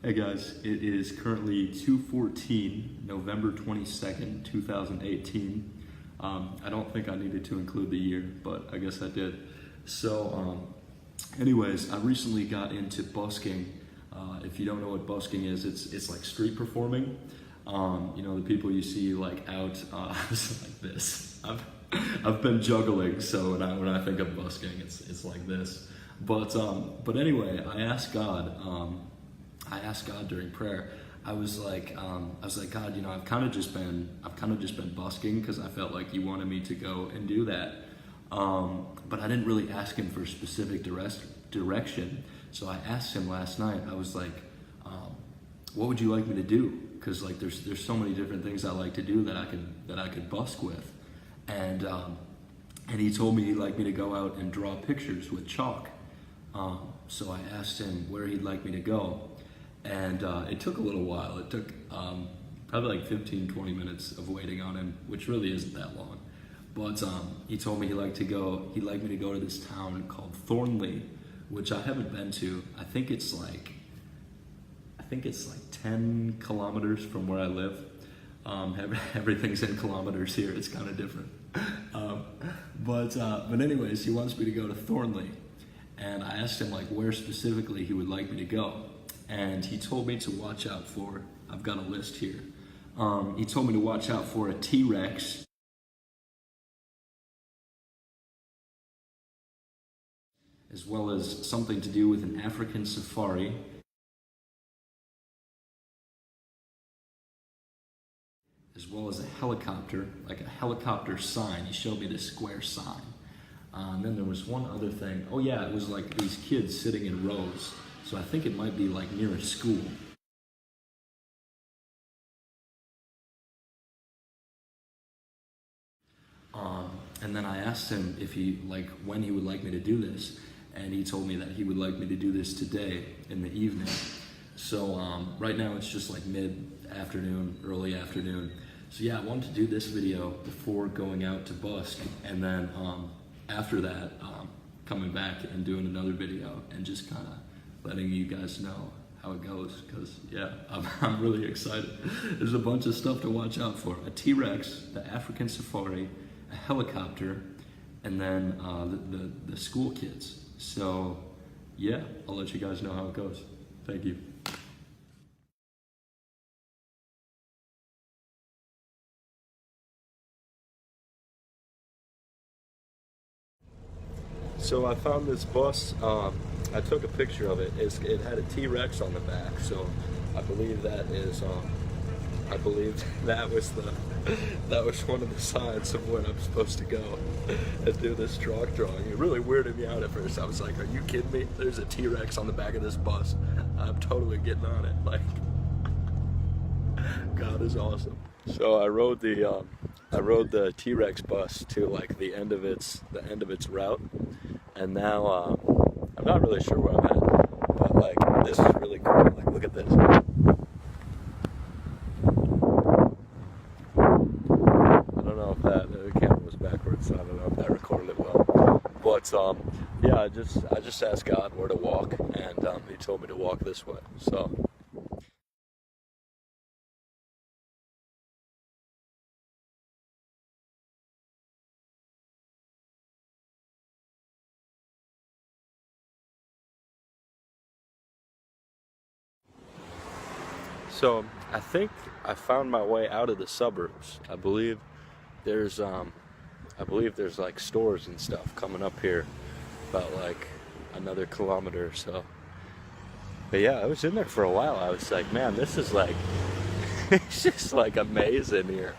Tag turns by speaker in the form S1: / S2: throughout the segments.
S1: Hey guys, it is currently 2:14, November 22nd, 2018. I don't think I needed to include the year, but I guess I did. So, anyways, I recently got into busking. If you don't know what busking is, it's like street performing. You know, the people you see like out like this. I've been juggling, so when I think of busking, it's like this. But anyway, I asked God during prayer. I was like, God, you know, I've kind of just been busking because I felt like you wanted me to go and do that. But I didn't really ask him for specific direction. So I asked him last night. I was like, what would you like me to do? Because like there's so many different things I like to do that I could busk with. And he told me he'd like me to go out and draw pictures with chalk. So I asked him where he'd like me to go. And it took a little while. It took probably like 15-20 minutes of waiting on him, which really isn't that long. But he told me he'd like me to go to this town called Thornley, which I haven't been to. I think it's like 10 kilometers from where I live. Everything's in kilometers here. It's kind of different. But anyways, he wants me to go to Thornley. And I asked him like where specifically he would like me to go. And he told me to watch out for, I've got a list here. He told me to watch out for a T-Rex, as well as something to do with an African safari, as well as a helicopter, like a helicopter sign. He showed me this square sign. And then there was one other thing. Oh yeah, it was like these kids sitting in rows. So I think it might be like near a school. And then I asked him when he would like me to do this, and he told me that he would like me to do this today in the evening. So right now it's just like mid-afternoon, early afternoon. So yeah, I wanted to do this video before going out to busk, and then after that, coming back and doing another video and just kind of letting you guys know how it goes, because yeah, I'm really excited. There's a bunch of stuff to watch out for. A T-Rex, the African safari, a helicopter, and then the school kids. So yeah, I'll let you guys know how it goes. Thank you. So I found this bus. I took a picture of it. It had a T-Rex on the back, so I believe that is. I believe that was one of the signs of where I'm supposed to go and do this chalk drawing. It really weirded me out at first. I was like, "Are you kidding me? There's a T-Rex on the back of this bus. I'm totally getting on it." Like, God is awesome. So I rode the T-Rex bus to like the end of its route, and now I'm not really sure where I'm at, but like this is really cool. Like, look at this. I don't know if the camera was backwards, so I don't know if that recorded it well. But yeah, I just asked God where to walk, and he told me to walk this way. So. So I think I found my way out of the suburbs. I believe there's like stores and stuff coming up here about like another kilometer or so. But yeah, I was in there for a while. I was like, man, this is like, it's just like amazing here.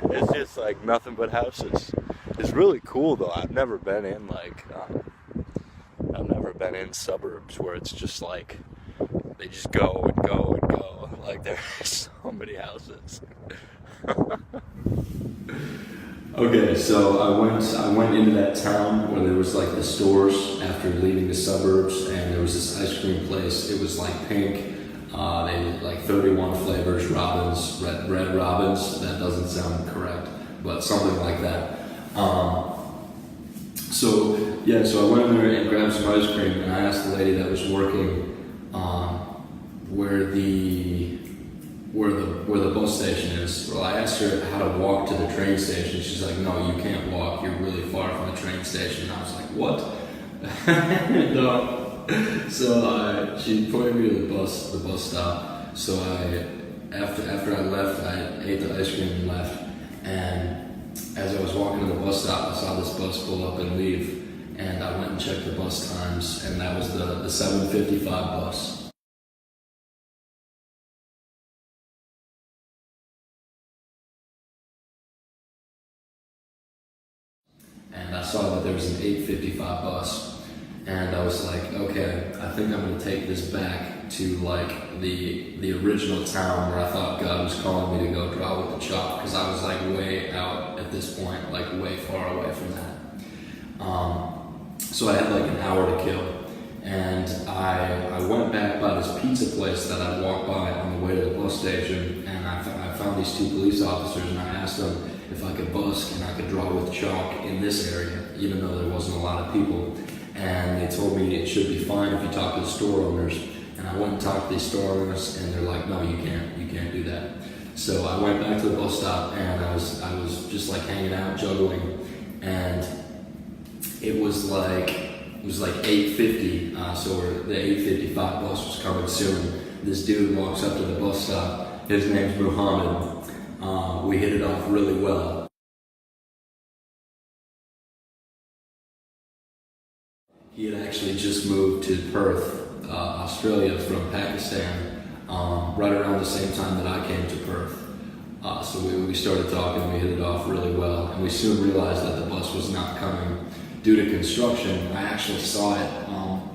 S1: It's just like nothing but houses. It's really cool though. I've never been in suburbs where it's just like, they just go and go and go. Like, there's so many houses. Okay, so I went into that town where there was like the stores after leaving the suburbs, and there was this ice cream place. It was like pink. They had like 31 flavors, Robins, red Robins. That doesn't sound correct, but something like that. So I went in there and grabbed some ice cream, and I asked the lady that was working
S2: where the bus station is. Well, I asked her how to walk to the train station. She's like, no, you can't walk. You're really far from the train station. And I was like, what? No. So she pointed me to the bus stop. So after I left, I ate the ice cream and left. And as I was walking to the bus stop, I saw this bus pull up and leave. And I went and checked the bus times, and that was the 7:55 bus. And I saw that there was an 8:55 bus, and I was like, okay, I think I'm gonna take this back to like the original town where I thought God was calling me to go draw with the chalk, because I was like way out at this point, like way far away from that. So I had like an hour to kill, and I went back by this pizza place that I walked by on the way to the bus station, and I found these two police officers, and I asked them if I could busk and I could draw with chalk in this area, even though there wasn't a lot of people. And they told me it should be fine if you talk to the store owners. And I went and talked to these store owners, and they're like, no, you can't do that. So I went back to the bus stop, and I was just like hanging out, juggling, and it was like 8:50, so the 8:55 bus was coming soon. This dude walks up to the bus stop. His name's Muhammad. We hit it off really well. He had actually just moved to Perth, Australia from Pakistan, right around the same time that I came to Perth. So we started talking, we hit it off really well, and we soon realized that the bus was not coming due to construction. I actually saw it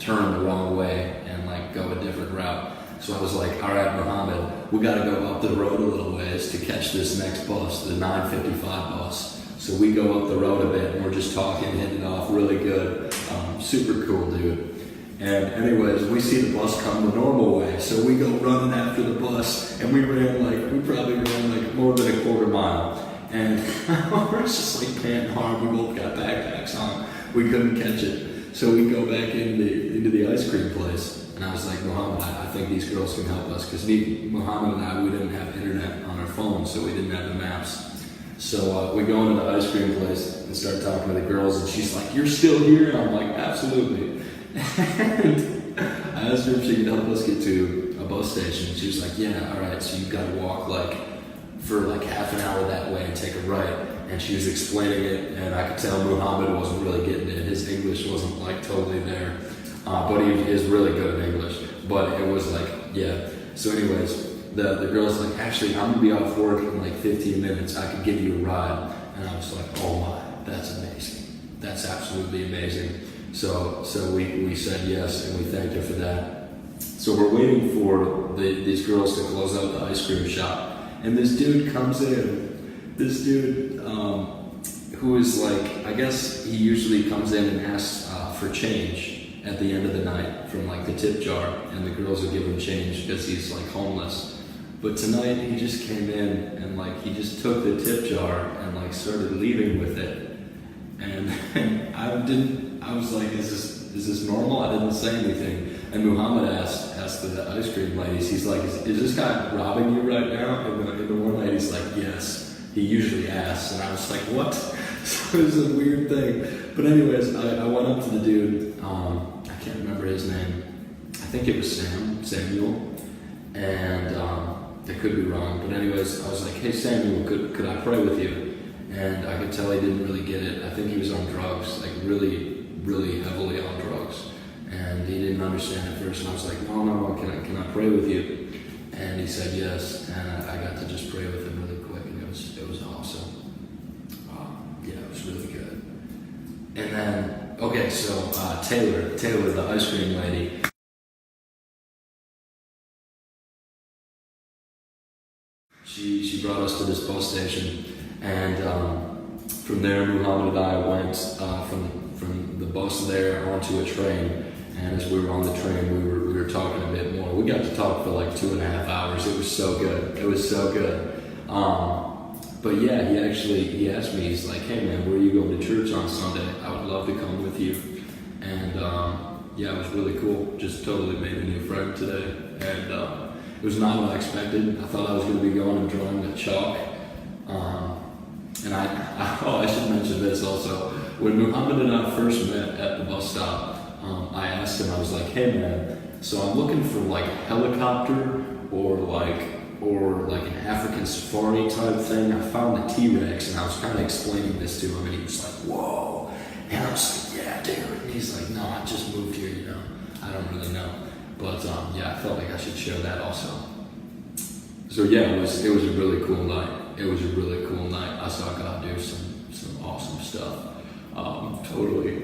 S2: turn the wrong way and like go a different route. So I was like, all right, Muhammad, we gotta go up the road a little ways to catch this next bus, the 9:55 bus. So we go up the road a bit, and we're just talking, hitting it off really good. Super cool dude. And anyways, we see the bus come the normal way, so we go running after the bus, and we probably ran like more than a quarter mile. And we're just like panting hard. We both got backpacks on. We couldn't catch it. So we go back into the ice cream place. And I was like, Muhammad, I think these girls can help us. Because Muhammad and I, we didn't have internet on our phones, so we didn't have the maps. So we go into the ice cream place and start talking to the girls. And she's like, you're still here? And I'm like, absolutely. And I asked her if she could help us get to a bus station. She was like, yeah, all right, so you've got to walk for half an hour that way and take a right. And she was explaining it, and I could tell Muhammad wasn't really getting it. His English wasn't totally there, but he is really good at English. But it was yeah. So anyways, the girl's like, actually, I'm gonna be off work in 15 minutes. I could give you a ride. And I was like, oh my, that's amazing. That's absolutely amazing. So we said yes, and we thanked her for that. So we're waiting for these girls to close out the ice cream shop. And this dude comes in. This dude, who is I guess he usually comes in and asks for change at the end of the night from the tip jar, and the girls will give him change because he's homeless. But tonight he just came in and he just took the tip jar and started leaving with it. And I was like, is this normal? I didn't say anything. And Muhammad asked the ice cream ladies, he's like, is this guy robbing you right now? And the one lady's like, yes. He usually asks, and I was like, what? So it was a weird thing. But anyways, I went up to the dude, I can't remember his name. I think it was Samuel, and I could be wrong. But anyways, I was like, hey Samuel, could I pray with you? And I could tell he didn't really get it. I think he was on drugs, really, really heavily on drugs. And he didn't understand at first, and I was like, no, can I pray with you? And he said yes, and I got to just pray with him really quick, and it was awesome. Yeah, it was really good. And then, okay, so Taylor, the ice cream lady. She brought us to this bus station, and from there, Muhammad and I went from the bus there onto a train. And as we were on the train, we were talking a bit more. We got to talk for 2.5 hours. It was so good. It was so good. But yeah, he asked me, he's like, hey man, where are you going to church on Sunday? I would love to come with you. And yeah, it was really cool. Just totally made a new friend today. And was not what I expected. I thought I was going to be going and drawing the chalk. And I should mention this also. When Muhammad and I first met at the bus stop, I asked him, I was like, hey man, so I'm looking for like a helicopter or like an African safari type thing. I found the T-Rex and I was kind of explaining this to him and he was like, whoa. And I was like, yeah, dude. And he's like, no, I just moved here, you know. I don't really know. But yeah, I felt like I should share that also. So yeah, it was a really cool night. It was a really cool night. I saw God do some awesome stuff. Totally